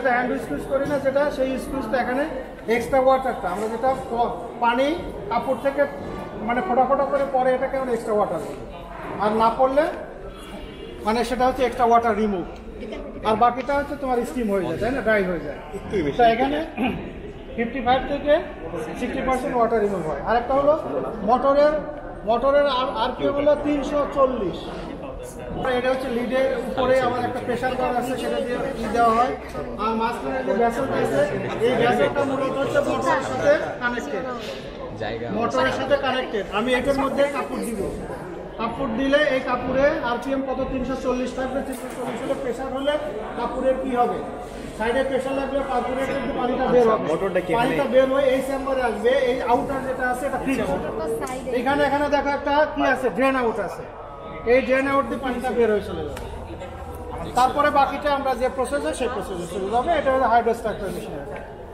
যেটা hand squeeze করি না, যেটা সেই স্কুইজটা এখানে এক্সট্রা ওয়াটারটা আমরা যেটা পানি কাপড় থেকে মানে ফোটা ফোটা করে পরে এটাকে আমরা এক্সট্রা ওয়াটার বলি। আর না পড়লে মানে সেটা হচ্ছে এক্সট্রা ওয়াটার রিমুভ, আর বাকিটা হচ্ছে তোমার স্টিম হয়ে যায়, তাই না, ড্রাই হয়ে যায়। তো এখানে 55 থেকে 60% ওয়াটার রিমুভ হয়। আরেকটা হলো মোটরের আরপিএম হলো 340। এটা হচ্ছে লিডের উপরে আমার একটা প্রেসার গান আছে, সেটা দিয়ে দেওয়া হয়। আর মাঝখানে যে ভ্যাসেলটা আছে, এই ভ্যাসেলটা মূলত হচ্ছে মোটরের সাথে কানেক্টেড, মোটরের সাথে কানেক্টেড। আমি এটার মধ্যে কাপড় দিব, কাপড় দিলে এই কাপড়ে আরপিএম কত 340 থাকবে। 340 হলে প্রেসার হলে কাপড়ের কি হবে, সাইডে প্রেসার লাগবে, কাপড়ের কিন্তু পানিটা বের হবে, পানিটা বের হয়ে এই চেম্বারে আসবে। এই আউটার যেটা আছে এটা ফিক্স। এখানে দেখো একটা কি আছে, ড্রেন আউট আছে, এই ড্রেন আউট দিয়ে পানিটা বের হয়ে চলে যাবে। তারপরে বাকিটা আমরা যে প্রসেস হয় সেই প্রসেসে চলে যাবে। এটা হলো হাইড্রোস্ট্রাকচার মেশিন।